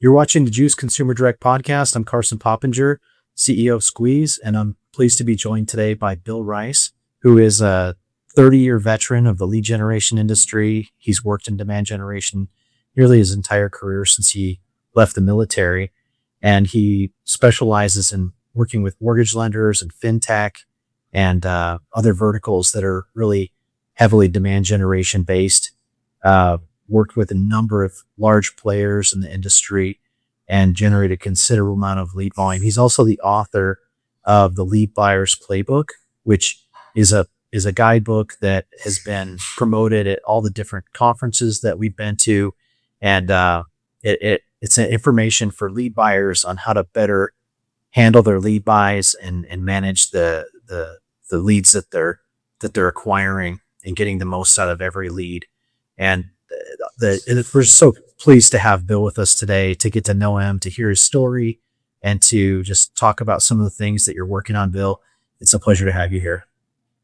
You're watching the Juice Consumer Direct Podcast. I'm Carson Poppenger, CEO of Squeeze, and I'm pleased to be joined today by Bill Rice, who is a 30-year veteran of the lead generation industry. He's worked in demand generation nearly his entire career since he left the military, and he specializes in working with mortgage lenders and Fintech and other verticals that are really heavily demand generation based. Worked with a number of large players in the industry and generated a considerable amount of lead volume. He's also the author of the Lead Buyer's Playbook, which is a guidebook that has been promoted at all the different conferences that we've been to, and it's an information for lead buyers on how to better handle their lead buys and manage the leads that they're acquiring and getting the most out of every lead. And we're so pleased to have Bill with us today to get to know him, to hear his story, and to just talk about some of the things that you're working on, Bill. It's a pleasure to have you here.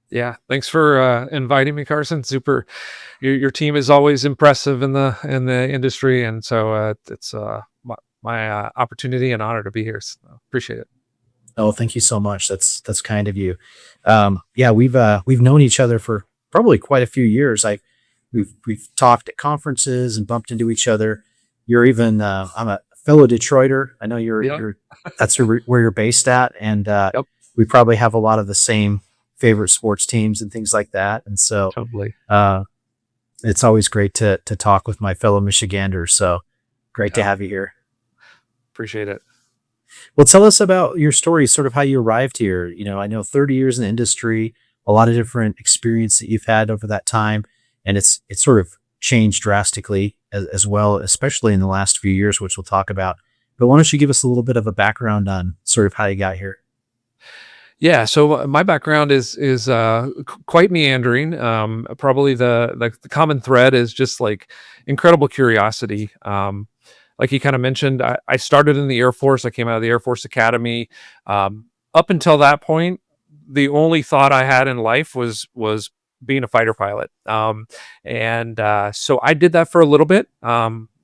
Yeah, thanks for inviting me, Carson. Super, your team is always impressive in the industry, and so it's my opportunity and honor to be here. So appreciate it. Oh, thank you so much. That's kind of you. Yeah, we've known each other for probably quite a few years. We've talked at conferences and bumped into each other. You're even I'm a fellow Detroiter. I know you're that's where you're based at, and Yep. we probably have a lot of the same favorite sports teams and things like that. And so Totally. it's always great to talk with my fellow Michiganders. So great to have you here. Appreciate it. Well, tell us about your story, sort of how you arrived here. I know 30 years in the industry, a lot of different experience that you've had over that time, and it's sort of changed drastically as well, especially in the last few years, which we'll talk about. But why don't you give us a little bit of a background on sort of how you got here? Yeah, so my background is quite meandering. Probably the common thread is just like incredible curiosity. Like you kind of mentioned, I started in the Air Force. I came out of the Air Force Academy. Up until that point, the only thought I had in life was being a fighter pilot. So I did that for a little bit.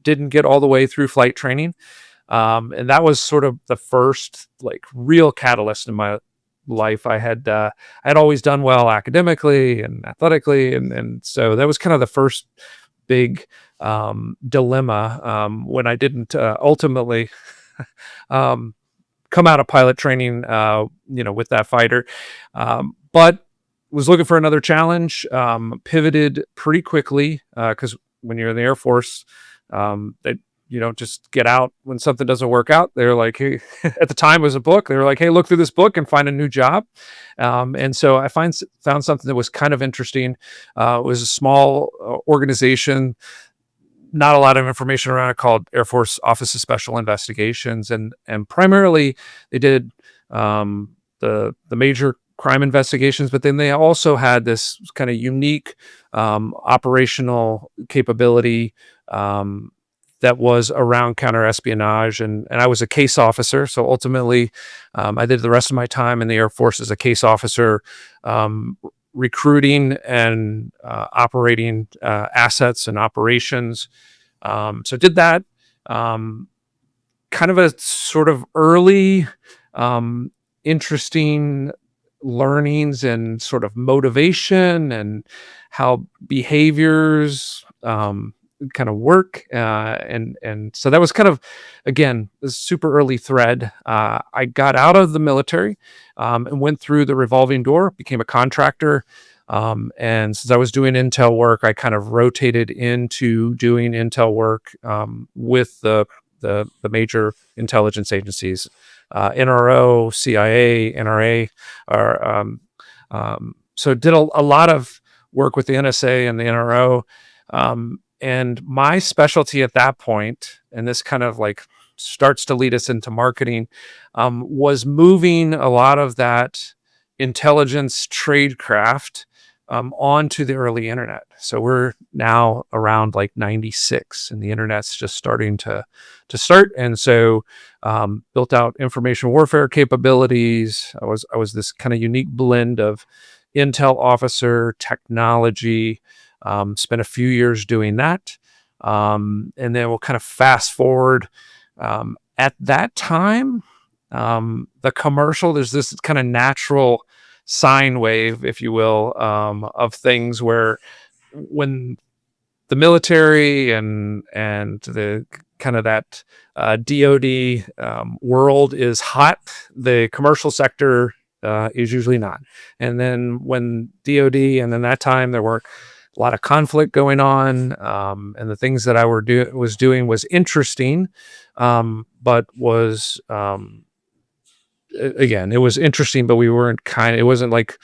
Didn't get all the way through flight training. And that was sort of the first like real catalyst in my life. I had always done well academically and athletically, and so that was kind of the first big dilemma when I didn't ultimately come out of pilot training, with that fighter, but was looking for another challenge. Pivoted pretty quickly because when you're in the Air Force, they you don't just get out when something doesn't work out. They're like, hey, at the time it was a book. They were like, hey, look through this book and find a new job. And so I found something that was kind of interesting. It was a small organization, not a lot of information around it, called Air Force Office of Special Investigations. And primarily they did the major crime investigations, but then they also had this kind of unique operational capability that was around counter-espionage. And I was a case officer. So ultimately, I did the rest of my time in the Air Force as a case officer, recruiting and operating assets and operations. So did that. Kind of a sort of early, interesting learnings and sort of motivation and how behaviors kind of work, and so that was kind of, again, this super early thread. I got out of the military and went through the revolving door, became a contractor, and since I was doing intel work, I kind of rotated into doing intel work with the major intelligence agencies, NRO, CIA, NRA, or so did a lot of work with the NSA and the NRO. And my specialty at that point, and this kind of like starts to lead us into marketing, was moving a lot of that intelligence tradecraft onto the early internet. So we're now around like 96, and the internet's just starting to start. And so built out information warfare capabilities. I was this kind of unique blend of intel officer, technology. Spent a few years doing that. And then we'll kind of fast forward At that time, the commercial, there's this kind of natural sine wave, if you will, of things where when the military and the kind of that DoD world is hot, the commercial sector is usually not. And then when DoD, and then that time there were a lot of conflict going on, and the things that I was doing was interesting, but was again, it was interesting, but we weren't it wasn't like,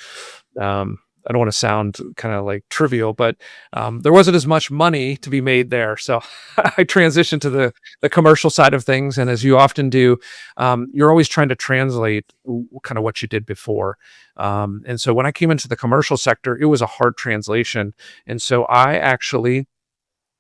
I don't want to sound kind of like trivial, but there wasn't as much money to be made there. So I transitioned to the commercial side of things. And as you often do, you're always trying to translate kind of what you did before. And so when I came into the commercial sector, it was a hard translation. And so I actually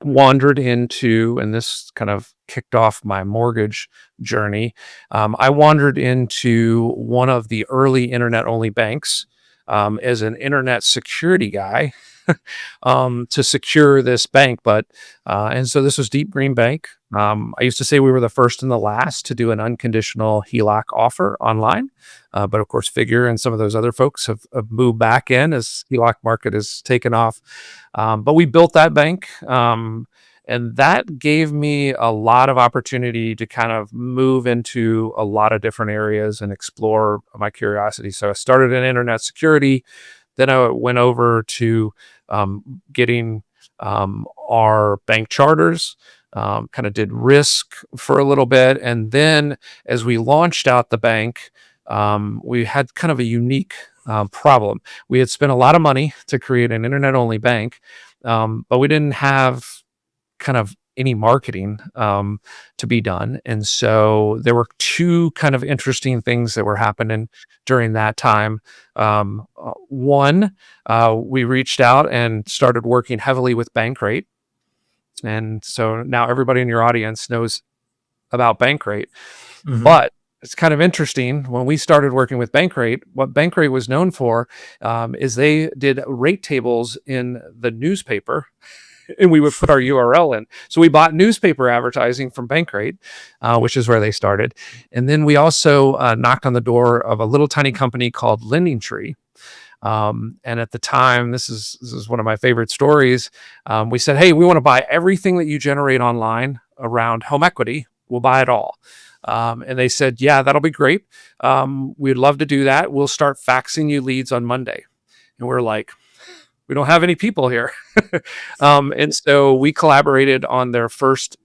wandered into, and this kind of kicked off my mortgage journey. I wandered into one of the early internet only banks as an internet security guy to secure this bank. And so this was Deep Green Bank. I used to say we were the first and the last to do an unconditional HELOC offer online. But of course, Figure and some of those other folks have moved back in as HELOC market has taken off. But we built that bank. And that gave me a lot of opportunity to kind of move into a lot of different areas and explore my curiosity. So I started in internet security. Then I went over to getting our bank charters, kind of did risk for a little bit. And then as we launched out the bank, we had kind of a unique problem. We had spent a lot of money to create an internet only bank, but we didn't have kind of any marketing to be done. And so there were two kind of interesting things that were happening during that time. One, we reached out and started working heavily with Bankrate. And so now everybody in your audience knows about Bankrate. Mhm. But it's kind of interesting. When we started working with Bankrate, what Bankrate was known for is they did rate tables in the newspaper, and we would put our URL in. So we bought newspaper advertising from Bankrate, which is where they started. And then we also knocked on the door of a little tiny company called LendingTree. And at the time, this is one of my favorite stories. We said, hey, we want to buy everything that you generate online around home equity. We'll buy it all. And they said, yeah, that'll be great. We'd love to do that. We'll start faxing you leads on Monday. And we're like, we don't have any people here. And so we collaborated on their first,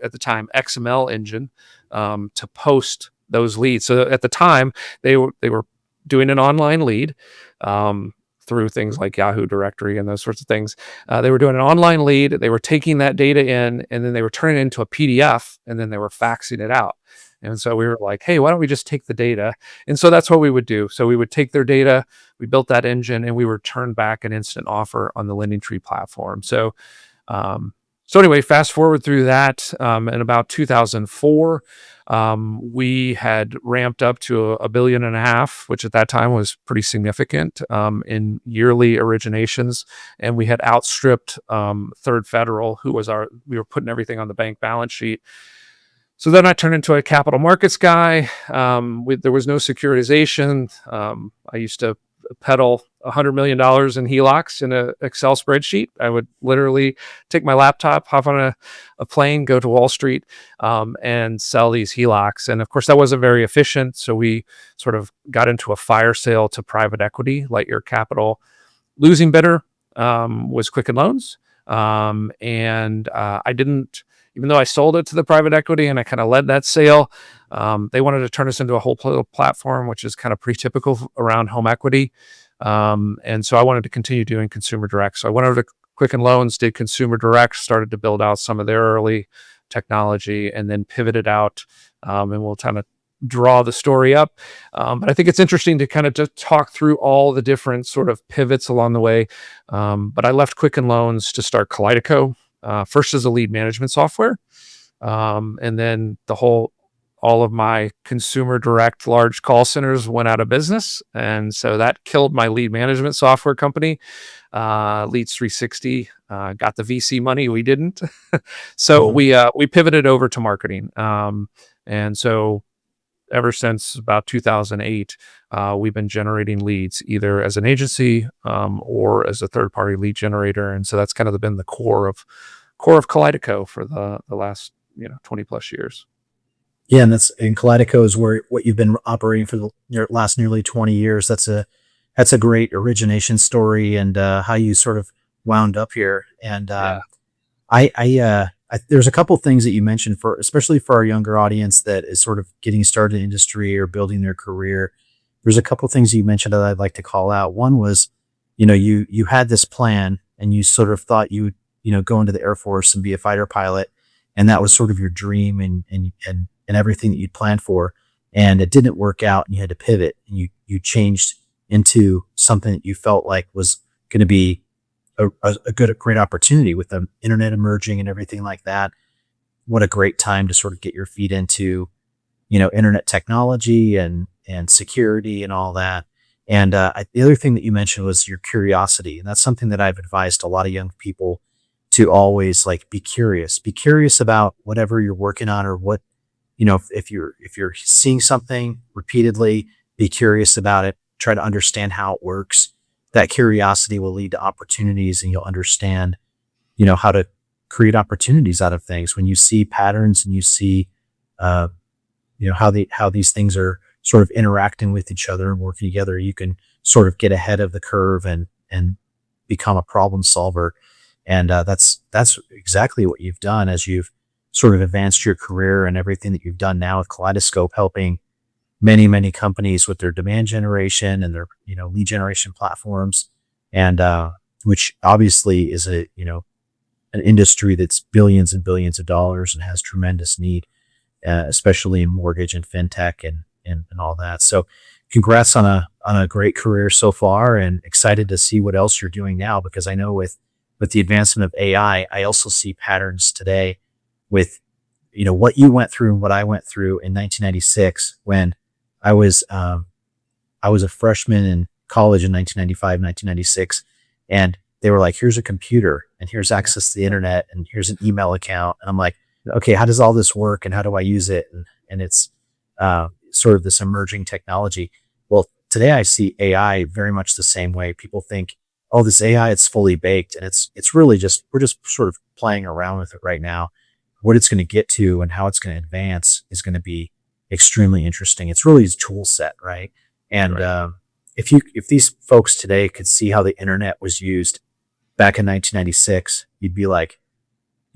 at the time, XML engine to post those leads. So at the time, they were doing an online lead through things like Yahoo Directory and those sorts of things. They were doing an online lead. They were taking that data in, and then they were turning it into a PDF, and then they were faxing it out. And so we were like, hey, why don't we just take the data? And so that's what we would do. So we would take their data, we built that engine, and we would turn back an instant offer on the LendingTree platform. So anyway, fast forward through that. In about 2004, we had ramped up to $1.5 billion, which at that time was pretty significant in yearly originations. And we had outstripped Third Federal, we were putting everything on the bank balance sheet. So then I turned into a capital markets guy. There was no securitization. I used to peddle $100 million in HELOCs in an Excel spreadsheet. I would literally take my laptop, hop on a plane, go to Wall Street, and sell these HELOCs. And of course, that wasn't very efficient. So we sort of got into a fire sale to private equity, Lightyear Capital. Losing bidder was Quicken Loans. And I didn't, even though I sold it to the private equity and I kind of led that sale, they wanted to turn us into a whole platform, which is kind of pretty typical around home equity. And so I wanted to continue doing consumer direct. So I went over to Quicken Loans, did consumer direct, started to build out some of their early technology, and then pivoted out. And we'll kind of draw the story up. But I think it's interesting to kind of just talk through all the different sort of pivots along the way. But I left Quicken Loans to start Kaleido, first as a lead management software. And then the whole all of my consumer direct large call centers went out of business. And so that killed my lead management software company, Leads 360. Got the VC money. We didn't. So we pivoted over to marketing. And so ever since about 2008, we've been generating leads either as an agency or as a third-party lead generator. And so that's kind of been the core of Kaleido for the last 20 plus years. Yeah, and Kaleido is where what you've been operating for your last nearly 20 years. That's a great origination story, and how you sort of wound up here. And there's a couple things that you mentioned especially for our younger audience that is sort of getting started in industry or building their career. There's a couple things you mentioned that I'd like to call out. One was, you had this plan and you sort of thought you would, go into the Air Force and be a fighter pilot. And that was sort of your dream and everything that you'd planned for. And it didn't work out and you had to pivot and you changed into something that you felt like was going to be a great opportunity with the internet emerging and everything like that. What a great time to sort of get your feet into, internet technology and security and all that. And the other thing that you mentioned was your curiosity. And that's something that I've advised a lot of young people to always be curious about whatever you're working on, or what, if you're seeing something repeatedly, be curious about it, try to understand how it works. That curiosity will lead to opportunities, and you'll understand, how to create opportunities out of things. When you see patterns and you see, how these things are sort of interacting with each other and working together, you can sort of get ahead of the curve and become a problem solver. And that's exactly what you've done as you've sort of advanced your career, and everything that you've done now with Kaleidoscope, helping many, many companies with their demand generation and their, lead generation platforms. And, which obviously is an industry that's billions and billions of dollars and has tremendous need, especially in mortgage and fintech and all that. So congrats on a great career so far, and excited to see what else you're doing now, because I know with the advancement of AI, I also see patterns today with, what you went through and what I went through in 1996 when I was a freshman in college in 1995, 1996. And they were like, here's a computer and here's access to the internet and here's an email account. And I'm like, okay, how does all this work and how do I use it? And it's sort of this emerging technology. Well, today I see AI very much the same way. People think, oh, this AI, it's fully baked. And it's really we're just sort of playing around with it right now. What it's going to get to and how it's going to advance is going to be extremely interesting. It's really a tool set, right? And right. If these folks today could see how the internet was used back in 1996, you'd be like,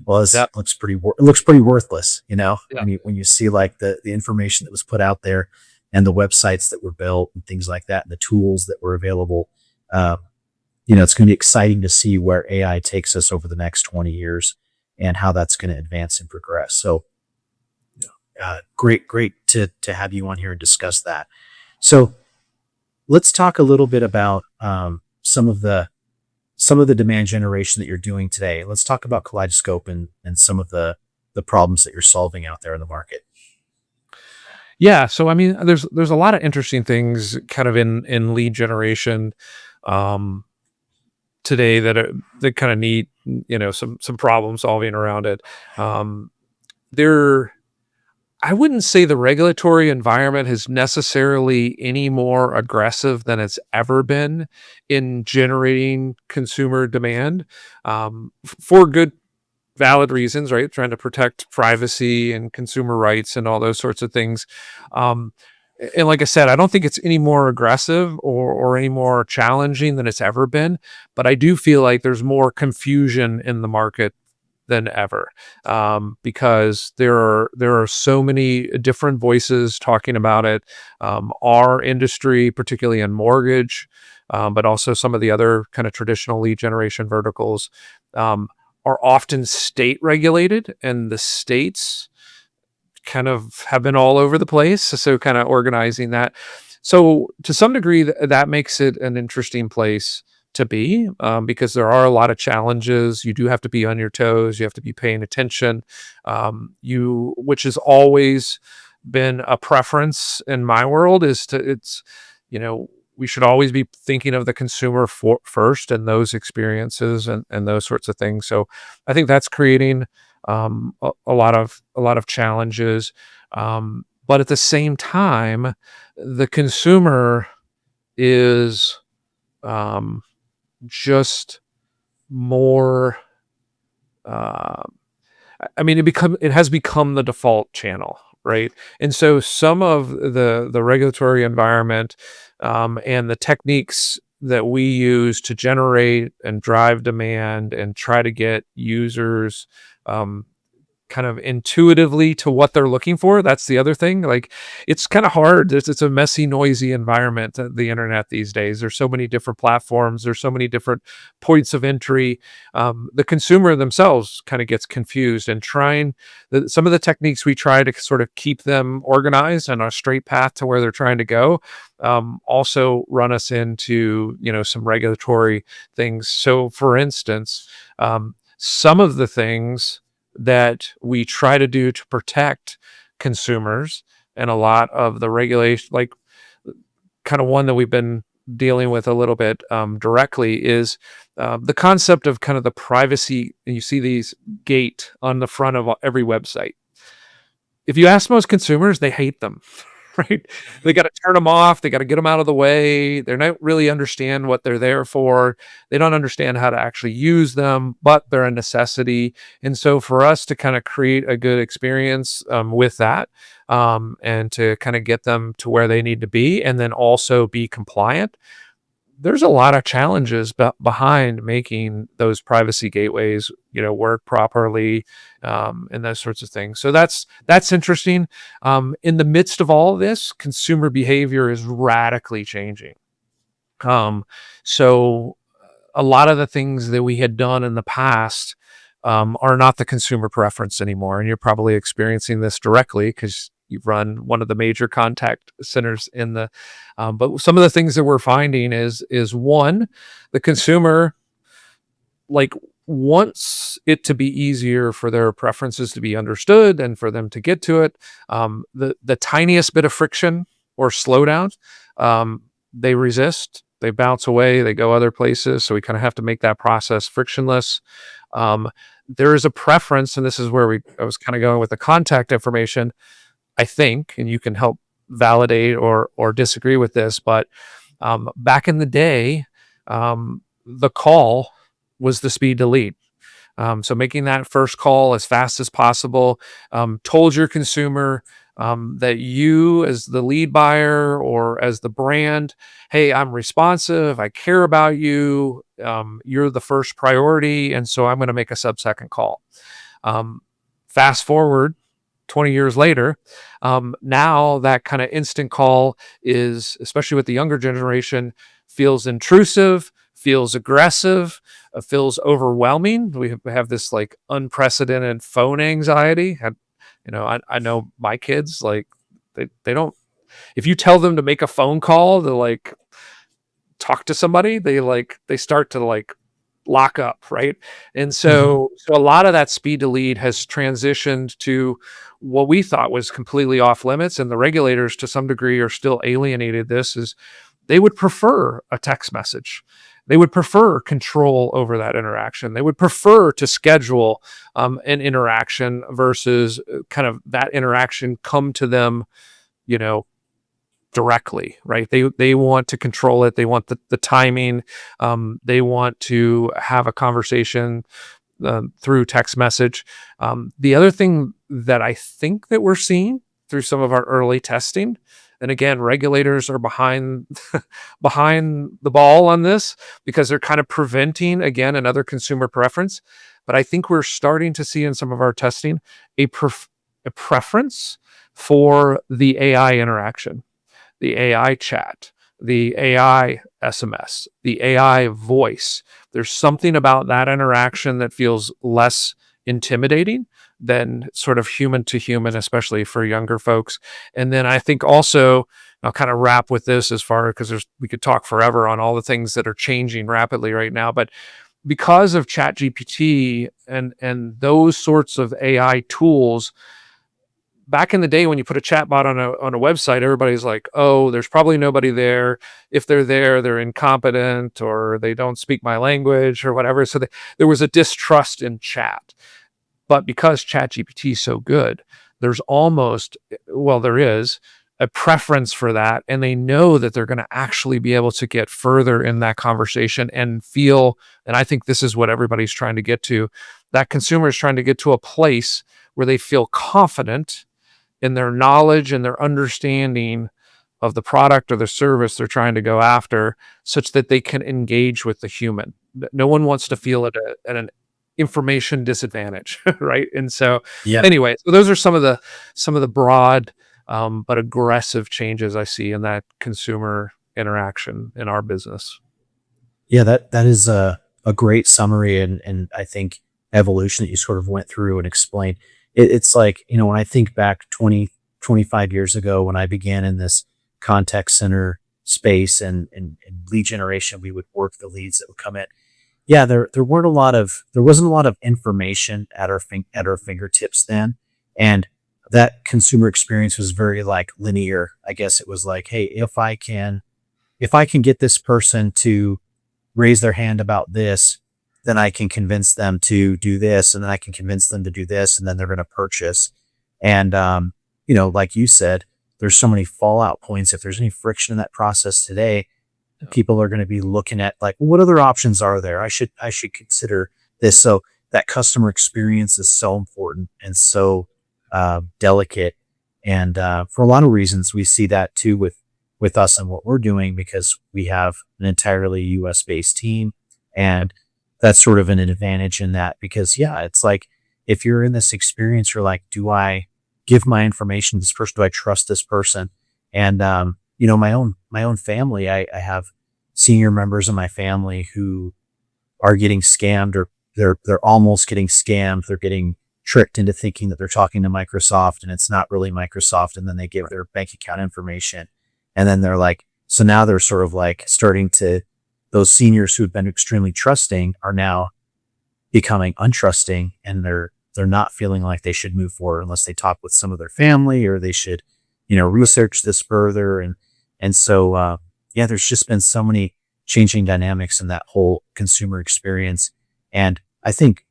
well, this looks pretty worthless, Yeah. When you see the information that was put out there and the websites that were built and things like that, and the tools that were available, it's going to be exciting to see where AI takes us over the next 20 years and how that's going to advance and progress. So great to have you on here and discuss that. So let's talk a little bit about some of the demand generation that you're doing today. Let's talk about Kaleidoscope and some of the problems that you're solving out there in the market. Yeah. So, I mean, there's a lot of interesting things kind of in lead generation today that kind of need, some problem solving around it. I wouldn't say the regulatory environment is necessarily any more aggressive than it's ever been in generating consumer demand, for good, valid reasons, right? Trying to protect privacy and consumer rights and all those sorts of things. And like I said, I don't think it's any more aggressive or any more challenging than it's ever been, but I do feel like there's more confusion in the market than ever, because there are so many different voices talking about it. Our industry, particularly in mortgage, but also some of the other kind of traditional lead generation verticals, are often state regulated, and the states kind of have been all over the place. So kind of organizing that. So to some degree, that makes it an interesting place to be, because there are a lot of challenges. You do have to be on your toes. You have to be paying attention, which is always been a preference in my world is you know, we should always be thinking of the consumer first and those experiences and those sorts of things. So I think that's creating a lot of challenges. But at the same time, the consumer is um, just more. Uh, I mean, it has become the default channel, right? And so some of the regulatory environment and the techniques that we use to generate and drive demand and try to get users um, kind of intuitively to what they're looking for. That's the other thing. Like, it's kind of hard. It's a messy, noisy environment, the internet these days. There's so many different platforms. There's so many different points of entry. The consumer themselves kind of gets confused, and some of the techniques we try to sort of keep them organized and on a straight path to where they're trying to go also run us into, some regulatory things. So for instance, some of the things that we try to do to protect consumers and a lot of the regulation, like kind of one that we've been dealing with a little bit directly, is the concept of kind of the privacy. And you see these gate on the front of every website. If you ask most consumers, they hate them. Right? They got to turn them off. They got to get them out of the way. They're not really understand what they're there for. They don't understand how to actually use them, but they're a necessity. And so for us to kind of create a good experience with that and to kind of get them to where they need to be and then also be compliant, there's a lot of challenges behind making those privacy gateways, work properly, and those sorts of things. So that's interesting. In the midst of all of this, consumer behavior is radically changing. So a lot of the things that we had done in the past are not the consumer preference anymore, and you're probably experiencing this directly because you run one of the major contact centers in the. But some of the things that we're finding is one, the consumer like wants it to be easier for their preferences to be understood and for them to get to it. The tiniest bit of friction or slowdown, they resist. They bounce away. They go other places. So we kind of have to make that process frictionless. There is a preference, and this is where I was kind of going with the contact information, I think, and you can help validate or disagree with this, but back in the day, the call was the speed to lead. So making that first call as fast as possible told your consumer that you, as the lead buyer or as the brand, hey, I'm responsive, I care about you, you're the first priority, and so I'm going to make a sub-second call. Fast forward 20 years later, now that kind of instant call is, especially with the younger generation, feels intrusive, feels aggressive, feels overwhelming. We have this like unprecedented phone anxiety. I know my kids, like they don't, if you tell them to make a phone call to like talk to somebody, they start to like lock up, right? And so a lot of that speed to lead has transitioned to what we thought was completely off limits, and the regulators to some degree are still alienated. This is, they would prefer a text message. They would prefer control over that interaction. They would prefer to schedule an interaction versus kind of that interaction come to them, directly, right? They want to control it. They want the timing. They want to have a conversation through text message. The other thing that I think that we're seeing through some of our early testing, and again, regulators are behind behind the ball on this because they're kind of preventing, again, another consumer preference. But I think we're starting to see in some of our testing a preference for the AI interaction, the AI chat, the AI SMS, the AI voice. There's something about that interaction that feels less intimidating than sort of human to human, especially for younger folks. And then I think also, I'll kind of wrap with this as far, because we could talk forever on all the things that are changing rapidly right now, but because of ChatGPT and those sorts of AI tools, back in the day when you put a chatbot on a website, everybody's like, oh, there's probably nobody there. If they're there, they're incompetent or they don't speak my language or whatever. So there was a distrust in chat. But because ChatGPT is so good, there's almost, well, there is a preference for that. And they know that they're going to actually be able to get further in that conversation and feel, and I think this is what everybody's trying to get to, that consumer is trying to get to a place where they feel confident in their knowledge and their understanding of the product or the service they're trying to go after, such that they can engage with the human. No one wants to feel at an information disadvantage, right? And so, Yeah. anyway, so those are some of the broad but aggressive changes I see in that consumer interaction in our business. Yeah, that is a great summary, and I think evolution that you sort of went through and explained. It's like, when I think back 25 years ago when I began in this contact center space and lead generation, we would work the leads that would come in. Yeah, there wasn't a lot of information at our fingertips then, and that consumer experience was very like linear. I guess it was like, hey, if I can get this person to raise their hand about this, then I can convince them to do this, and then I can convince them to do this, and then they're going to purchase. And like you said, there's so many fallout points. If there's any friction in that process today, people are going to be looking at like, what other options are there? I should consider this. So that customer experience is so important and so delicate. And for a lot of reasons, we see that too with us and what we're doing, because we have an entirely US based team. And that's sort of an advantage in that, because it's like, if you're in this experience, you're like, do I give my information to this person? Do I trust this person? And, my own family, I have senior members of my family who are getting scammed, or they're almost getting scammed. They're getting tricked into thinking that they're talking to Microsoft and it's not really Microsoft. And then they give their bank account information. And then they're like, so now they're sort of like starting to, those seniors who've been extremely trusting are now becoming untrusting, and they're not feeling like they should move forward unless they talk with some of their family, or they should, research this further. And so, there's just been so many changing dynamics in that whole consumer experience. And I think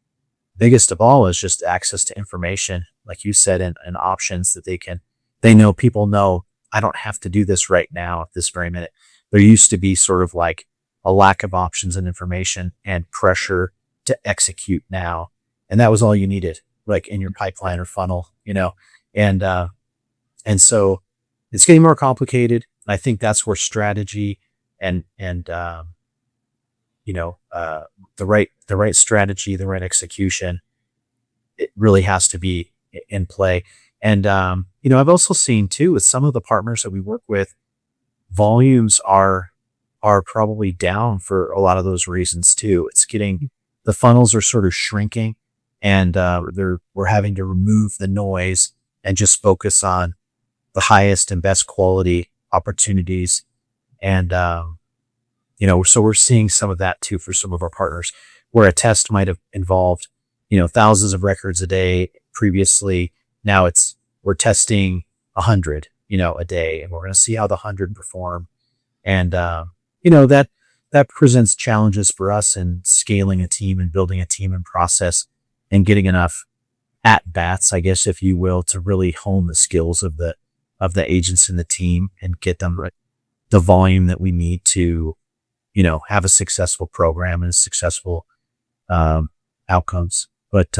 biggest of all is just access to information, like you said, and options that people know, I don't have to do this right now at this very minute. There used to be sort of like a lack of options and information and pressure to execute now. And that was all you needed, like in your pipeline or funnel, and so it's getting more complicated. I think that's where strategy and the right strategy, the right execution, it really has to be in play. And, I've also seen too, with some of the partners that we work with, volumes are probably down for a lot of those reasons too. The funnels are sort of shrinking, and we're having to remove the noise and just focus on the highest and best quality opportunities. And, so we're seeing some of that too for some of our partners, where a test might have involved, thousands of records a day previously. Now we're testing 100, a day, and we're going to see how the 100 perform. And, that presents challenges for us in scaling a team and building a team and process and getting enough at bats, I guess, if you will, to really hone the skills of the agents in the team and get them the volume that we need to, have a successful program and successful outcomes. But,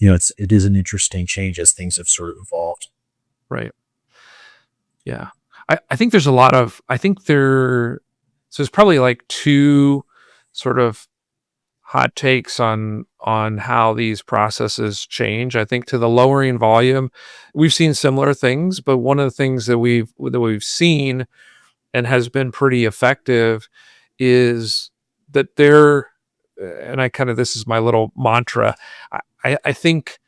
it is an interesting change as things have sort of evolved. Right. Yeah. I think there's so there's probably like two sort of hot takes on how these processes change. I think to the lowering volume, we've seen similar things, but one of the things that we've seen and has been pretty effective is that this is my little mantra. I think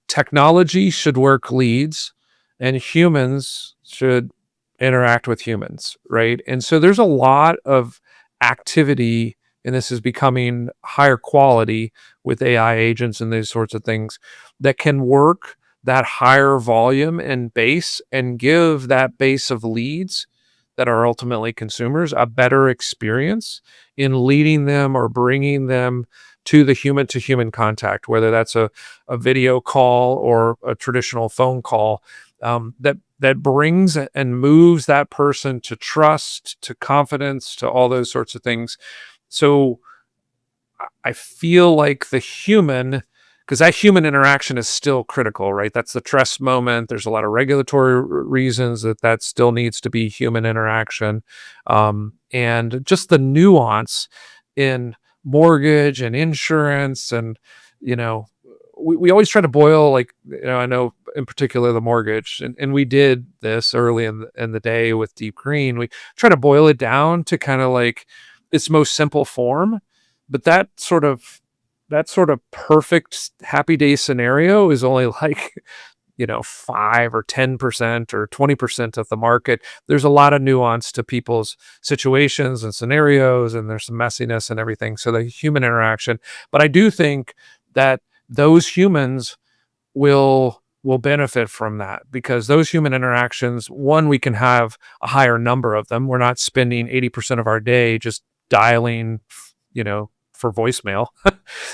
technology should work leads, and humans should interact with humans, right? And so there's a lot of activity, and this is becoming higher quality with AI agents and these sorts of things that can work that higher volume and base and give that base of leads that are ultimately consumers a better experience in leading them or bringing them to the human to human contact, whether that's a video call or a traditional phone call, that brings and moves that person to trust, to confidence, to all those sorts of things. So I feel like the human, because that human interaction is still critical, right? That's the trust moment. There's a lot of regulatory reasons that still needs to be human interaction. And just the nuance in mortgage and insurance. And, you know, we always try to boil, like, I know in particular the mortgage, and we did this early in the day with Deep Green. We try to boil it down to kind of like its most simple form, but that sort of perfect happy day scenario is only like 5 or 10% or 20% of the market. There's a lot of nuance to people's situations and scenarios, and there's some messiness and everything. So the human interaction, but I do think that those humans will benefit from that, because those human interactions, one, we can have a higher number of them. We're not spending 80% of our day just dialing, for voicemail,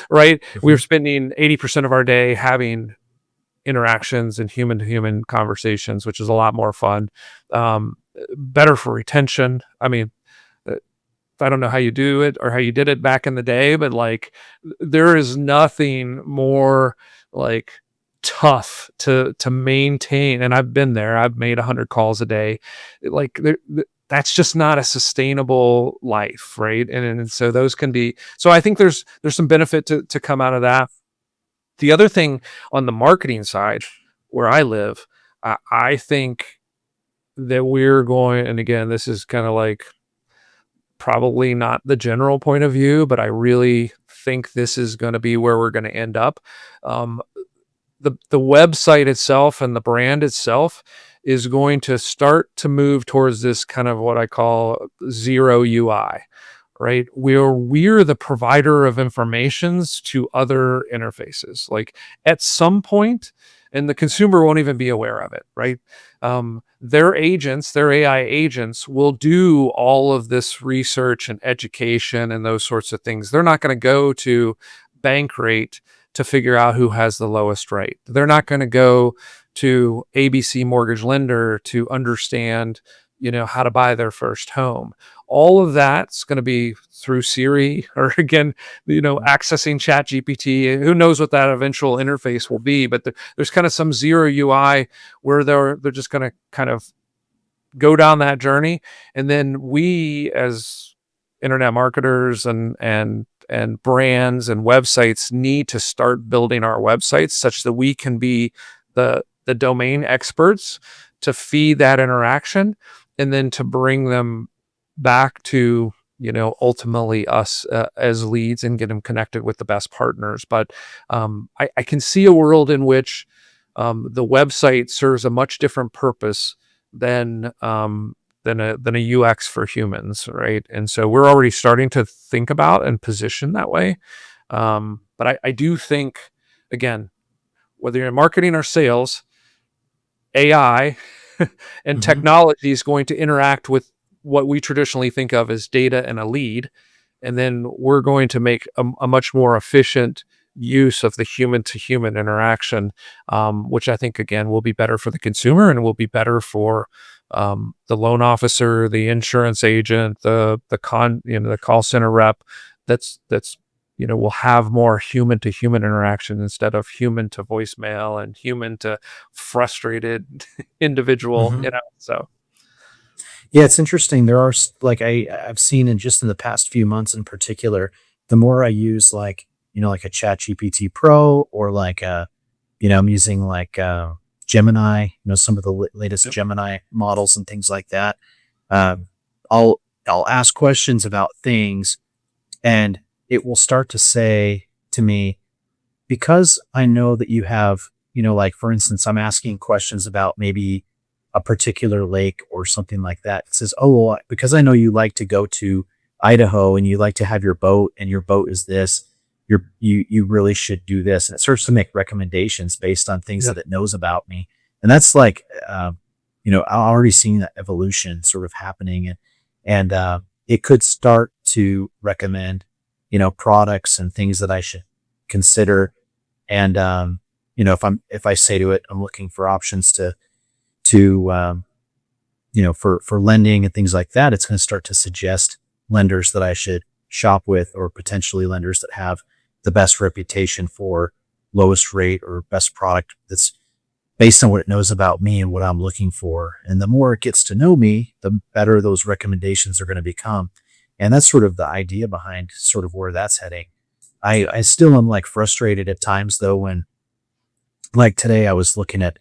right? We're spending 80% of our day having interactions and human to human conversations, which is a lot more fun, better for retention. I mean, I don't know how you do it or how you did it back in the day, but like there is nothing more like tough to maintain. And I've been there. I've made 100 calls a day. Like that's just not a sustainable life, right? And so those can be. So I think there's some benefit to come out of that. The other thing on the marketing side, where I live, I think that we're going, and again, this is kind of like probably not the general point of view, but I really think this is going to be where we're going to end up. The website itself and the brand itself is going to start to move towards this kind of what I call zero UI, right? We're the provider of informations to other interfaces. Like at some point, and the consumer won't even be aware of it, right? Their agents, their AI agents, will do all of this research and education and those sorts of things. They're not going to go to Bankrate to figure out who has the lowest rate. They're not going to go to ABC Mortgage Lender to understand, how to buy their first home. All of that's going to be through Siri or again, accessing Chat GPT. Who knows what that eventual interface will be, but there's kind of some zero UI where they're just going to kind of go down that journey. And then we as internet marketers and brands and websites need to start building our websites such that we can be the domain experts to feed that interaction and then to bring them back to, ultimately us as leads and get them connected with the best partners. But I can see a world in which the website serves a much different purpose than a UX for humans, right? And so we're already starting to think about and position that way. But I do think, again, whether you're in marketing or sales, AI and technology is going to interact with what we traditionally think of as data and a lead. And then we're going to make a much more efficient use of the human to human interaction, which I think, again, will be better for the consumer and will be better for the loan officer, the insurance agent, the call center rep. That's will have more human to human interaction instead of human to voicemail and human to frustrated individual. So Yeah, it's interesting. There are like I've seen in the past few months in particular, the more I use like like a Chat GPT Pro or like I'm using like Gemini, some of the latest Gemini models and things like that. I'll ask questions about things, and it will start to say to me, because I know that you have, like for instance, I'm asking questions about maybe a particular lake or something like that. It says, oh, well, because I know you like to go to Idaho and you like to have your boat and your boat is this, you really should do this. And it starts to make recommendations based on things Yeah. that it knows about me. And that's like, I'm already seeing that evolution sort of happening, and it could start to recommend, products and things that I should consider. And, if I say to it, I'm looking for options to for lending and things like that, it's going to start to suggest lenders that I should shop with, or potentially lenders that have the best reputation for lowest rate or best product that's based on what it knows about me and what I'm looking for. And the more it gets to know me, the better those recommendations are going to become. And that's sort of the idea behind sort of where that's heading. I still am like frustrated at times though, when like today I was looking at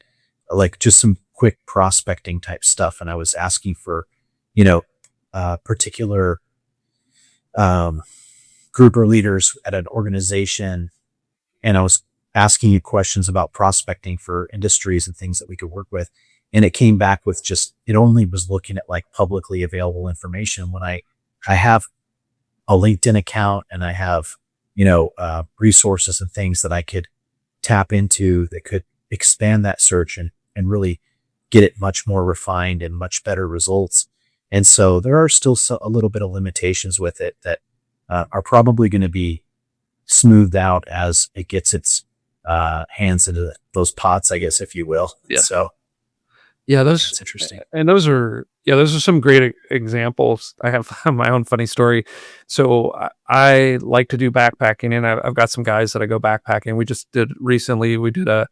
like just some quick prospecting type stuff, and I was asking for, particular group or leaders at an organization, and I was asking you questions about prospecting for industries and things that we could work with. And it came back with it only was looking at like publicly available information, when I have a LinkedIn account, and I have, resources and things that I could tap into that could expand that search and really get it much more refined and much better results. And so there are still a little bit of limitations with it that are probably going to be smoothed out as it gets its hands into those pots, I guess, if you will. Yeah. So Yeah, that's interesting. and those are some great examples. I have my own funny story. So I like to do backpacking, and I've got some guys that I go backpacking. We did a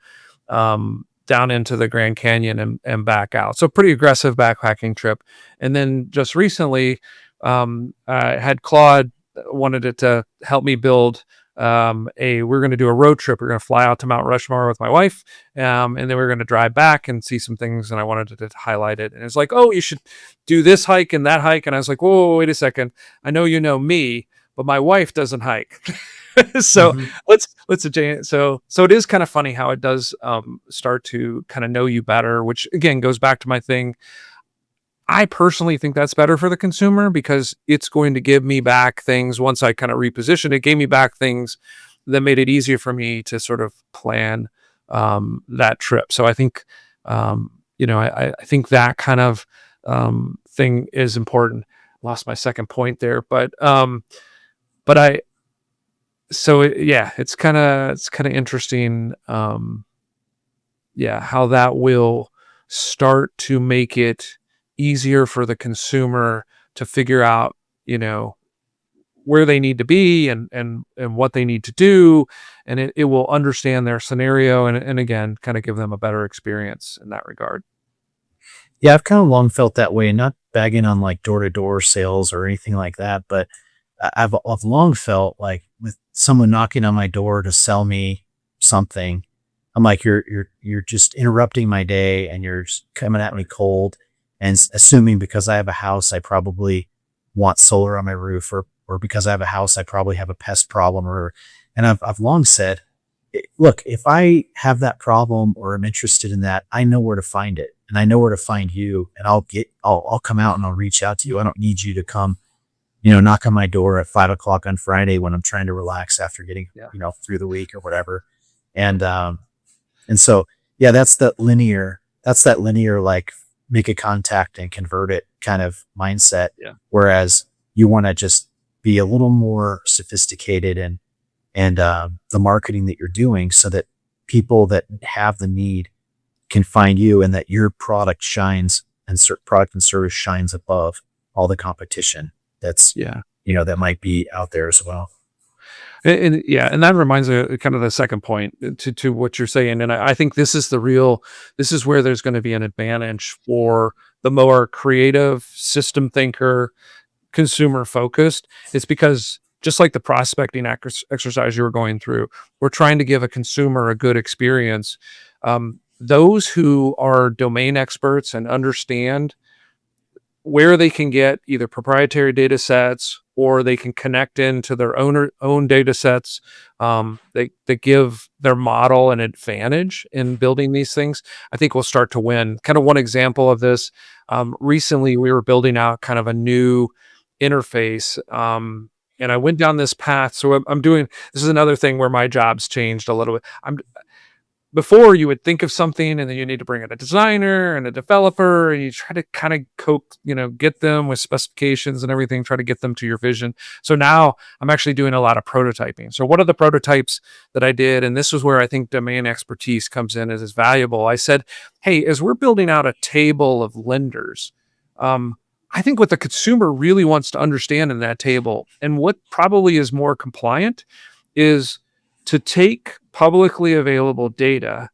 down into the Grand Canyon and back out. So pretty aggressive backpacking trip. And then just recently, I had Claude wanted it to help me build we're going to do a road trip. We're going to fly out to Mount Rushmore with my wife. And then we're going to drive back and see some things. And I wanted to highlight it. And it's like, oh, you should do this hike and that hike. And I was like, whoa, wait a second. I know, me, but my wife doesn't hike. So let's adjust. So it is kind of funny how it does start to kind of know you better, which again goes back to my thing. I personally think that's better for the consumer, because it's going to give me back things once I kind of reposition it. Gave me back things that made it easier for me to sort of plan that trip. So I think I think that kind of thing is important. Lost my second point there, but I. So it's kind of interesting. How that will start to make it easier for the consumer to figure out, where they need to be and what they need to do, and it will understand their scenario and again kind of give them a better experience in that regard. Yeah, I've kind of long felt that way, not bagging on like door to door sales or anything like that, but I've long felt like with someone knocking on my door to sell me something, I'm like, you're just interrupting my day, and you're coming at me cold, and assuming because I have a house, I probably want solar on my roof, or because I have a house, I probably have a pest problem, and I've long said, look, if I have that problem or I'm interested in that, I know where to find it, and I know where to find you, and I'll come out and I'll reach out to you. I don't need you to come, knock on my door at 5 o'clock on Friday when I'm trying to relax after getting, through the week or whatever. And so, yeah, that's that linear, like make a contact and convert it kind of mindset. Yeah. Whereas you want to just be a little more sophisticated and the marketing that you're doing, so that people that have the need can find you, and that your product shines, and product and service shines above all the competition that's, that might be out there as well. And that reminds me kind of the second point to what you're saying. And I think this is where there's going to be an advantage for the more creative, system thinker, consumer focused. It's because just like the prospecting exercise you were going through, we're trying to give a consumer a good experience. Those who are domain experts and understand where they can get either proprietary data sets, or they can connect into their own data sets, they give their model an advantage in building these things, I think we'll start to win. Kind of one example of this, recently we were building out kind of a new interface, And I went down this path. So I'm doing, this is another thing where my job's changed a little bit. Before you would think of something and then you need to bring in a designer and a developer and you try to kind of get them with specifications and everything, try to get them to your vision. So now I'm actually doing a lot of prototyping. So one of the prototypes that I did, and this is where I think domain expertise comes in as is valuable. I said, hey, as we're building out a table of lenders, I think what the consumer really wants to understand in that table, and what probably is more compliant, is to take publicly available data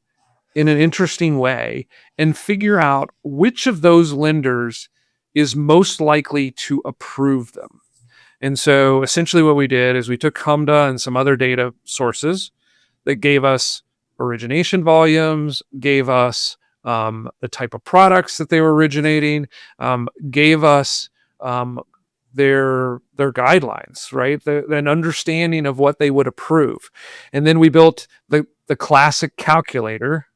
in an interesting way and figure out which of those lenders is most likely to approve them. And so essentially what we did is we took HMDA and some other data sources that gave us origination volumes, gave us the type of products that they were originating, gave us their guidelines, right? An understanding of what they would approve. And then we built the classic calculator,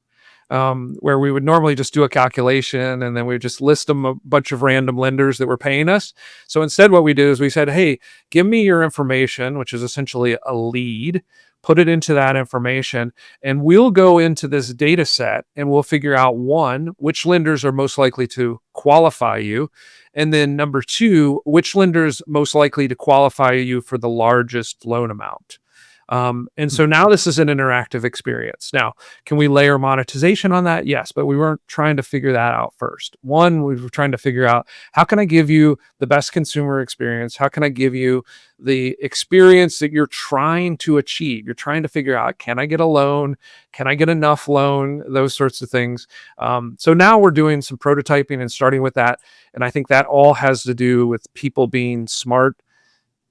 where we would normally just do a calculation and then we would just list them a bunch of random lenders that were paying us. So instead what we did is we said, hey, give me your information, which is essentially a lead, put it into that information, and we'll go into this data set and we'll figure out, one, which lenders are most likely to qualify you. And then number two, which lenders most likely to qualify you for the largest loan amount. And so now this is an interactive experience. Now, can we layer monetization on that? Yes, but we weren't trying to figure that out first. One, we were trying to figure out, how can I give you the best consumer experience? How can I give you the experience that you're trying to achieve? You're trying to figure out, can I get a loan? Can I get enough loan? Those sorts of things. So now we're doing some prototyping and starting with that. And I think that all has to do with people being smart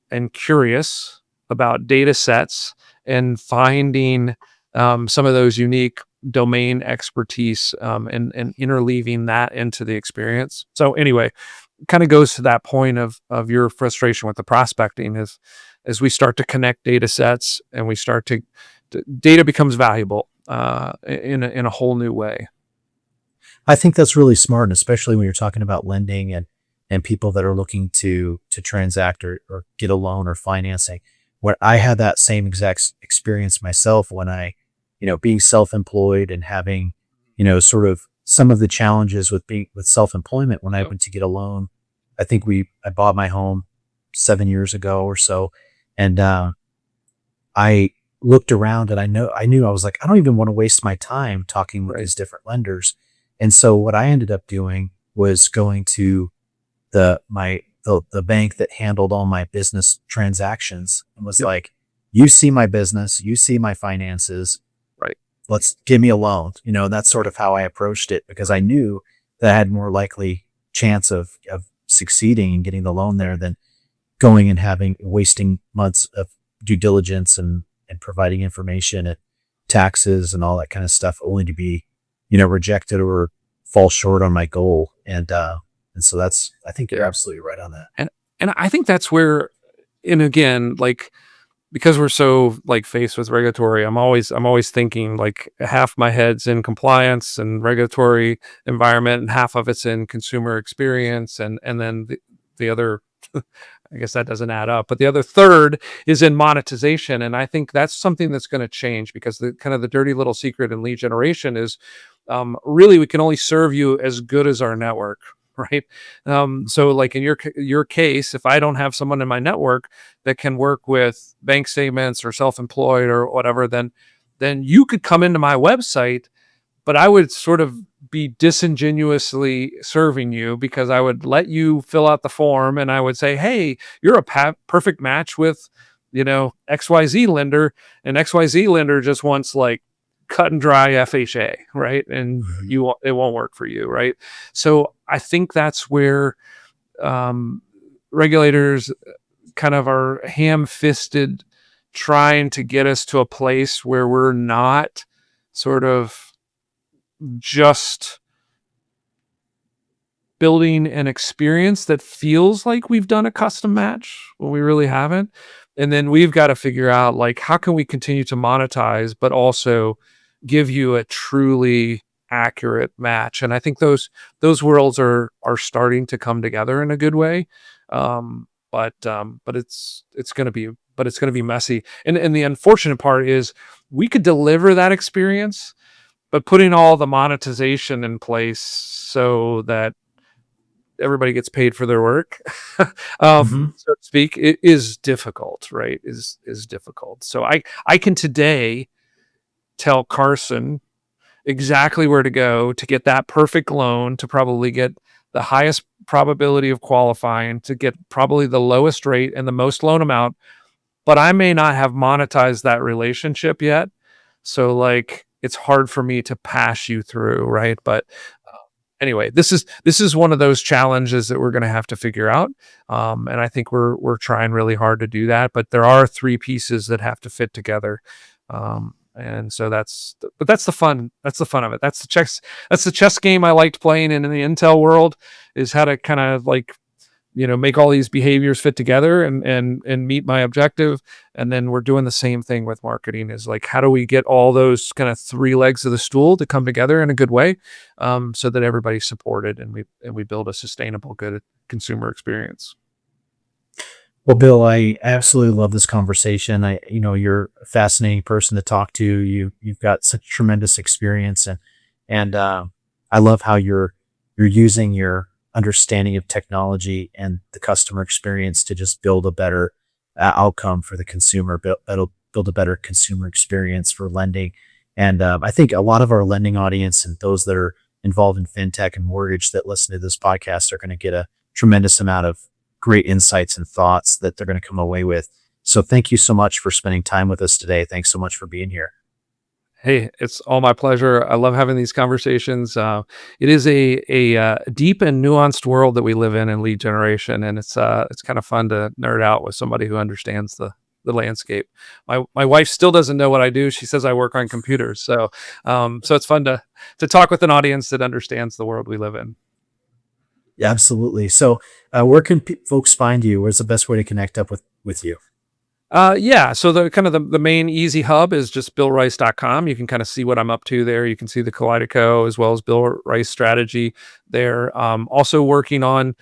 and curious about data sets and finding some of those unique domain expertise, and interleaving that into the experience. So anyway, kind of goes to that point of your frustration with the prospecting is, as we start to connect data sets and we start to data becomes valuable in a whole new way. I think that's really smart, and especially when you're talking about lending and people that are looking to transact or get a loan or financing. Where I had that same exact experience myself when I, being self-employed and having, sort of some of the challenges with self-employment when I went to get a loan. I think I bought my home 7 years ago or so. And, I looked around and I knew I was like, I don't even want to waste my time talking with these different lenders. And so what I ended up doing was going to the bank that handled all my business transactions and was like, you see my business, you see my finances, right? Let's give me a loan. That's sort of how I approached it, because I knew that I had more likely chance of succeeding and getting the loan there than going and wasting months of due diligence and providing information and taxes and all that kind of stuff, only to be, rejected or fall short on my goal. And so I think you're absolutely right on that. And I think that's where, and again, like, because we're so faced with regulatory, I'm always thinking half my head's in compliance and regulatory environment and half of it's in consumer experience. And then the other, I guess that doesn't add up, but the other third is in monetization. And I think that's something that's going to change, because the kind of the dirty little secret in lead generation is, really, we can only serve you as good as our network. Right. So in your case, if I don't have someone in my network that can work with bank statements or self-employed or whatever, then you could come into my website, but I would sort of be disingenuously serving you, because I would let you fill out the form and I would say, hey, you're a perfect match with, XYZ lender, and XYZ lender just wants cut and dry FHA, right? And it won't work for you, right? So I think that's where regulators kind of are ham-fisted, trying to get us to a place where we're not sort of just building an experience that feels like we've done a custom match when we really haven't. And then we've got to figure out how can we continue to monetize, but also give you a truly accurate match. And I think those worlds are starting to come together in a good way. but it's going to be messy. And the unfortunate part is we could deliver that experience, but putting all the monetization in place so that everybody gets paid for their work, Hmm. so to speak, it is difficult, right? Is difficult. So I can today tell Carson exactly where to go to get that perfect loan, to probably get the highest probability of qualifying, to get probably the lowest rate and the most loan amount, but I may not have monetized that relationship yet. So like it's hard for me to pass you through, right? But anyway, this is one of those challenges that we're going to have to figure out, and I think we're trying really hard to do that. But there are three pieces that have to fit together, and so but that's the fun. That's the fun of it. That's the chess. That's the chess game I liked playing in the Intel world, is how to kind of like make all these behaviors fit together and meet my objective. And then we're doing the same thing with marketing, is like, how do we get all those kind of three legs of the stool to come together in a good way, so that everybody's supported and we build a sustainable, good consumer experience. Well, Bill, I absolutely love this conversation. You're a fascinating person to talk to. You've got such tremendous experience, and I love how you're using your understanding of technology and the customer experience to just build a better outcome for the consumer. Build a better consumer experience for lending. And I think a lot of our lending audience and those that are involved in fintech and mortgage that listen to this podcast are going to get a tremendous amount of great insights and thoughts that they're going to come away with. So thank you so much for spending time with us today. Thanks so much for being here. Hey, it's all my pleasure. I love having these conversations. It is a deep and nuanced world that we live in lead generation, and it's kind of fun to nerd out with somebody who understands the landscape. My wife still doesn't know what I do. She says I work on computers, so it's fun to talk with an audience that understands the world we live in. Yeah, absolutely. So where can folks find you? Where's the best way to connect up with you? Yeah. So the kind of the main easy hub is just billrice.com. You can kind of see what I'm up to there. You can see the Kaleido as well as Bill Rice strategy there. Also working on,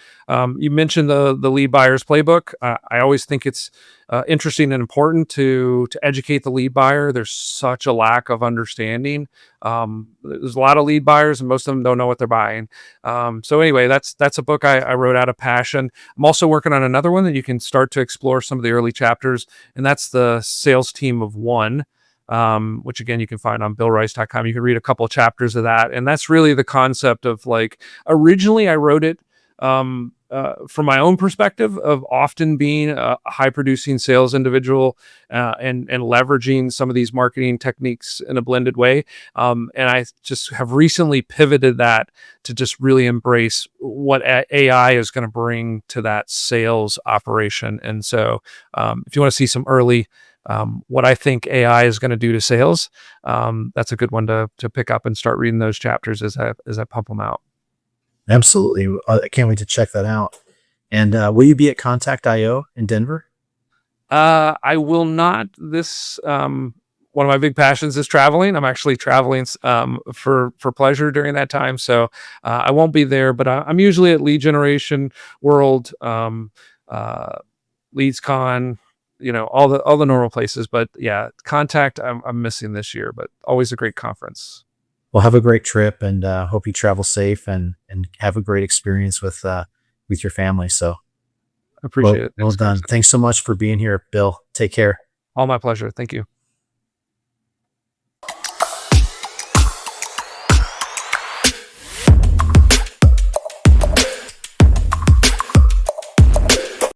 you mentioned the lead buyers playbook. I always think it's interesting and important to educate the lead buyer. There's such a lack of understanding. There's a lot of lead buyers and most of them don't know what they're buying. So anyway, that's a book I wrote out of passion. I'm also working on another one that you can start to explore some of the early chapters, and that's the sales team of one, which again you can find on billrice.com. You can read a couple of chapters of that, and that's really the concept of, like, originally I wrote it from my own perspective of often being a high producing sales individual, and leveraging some of these marketing techniques in a blended way. And I just have recently pivoted that to just really embrace what AI is going to bring to that sales operation. And so if you want to see some early what I think AI is going to do to sales, that's a good one to pick up and start reading those chapters as I pump them out. Absolutely. I can't wait to check that out. And will you be at Contact IO in Denver? I will not. This one of my big passions is traveling. I'm actually traveling for pleasure during that time, so I won't be there. But I'm usually at Lead Generation World, LeadsCon, all the normal places. But yeah, Contact I'm missing this year, but always a great conference. Well, have a great trip, and hope you travel safe and have a great experience with your family. So, Appreciate it. well Thanks, done. Carson. Thanks so much for being here, Bill. Take care. All my pleasure. Thank you.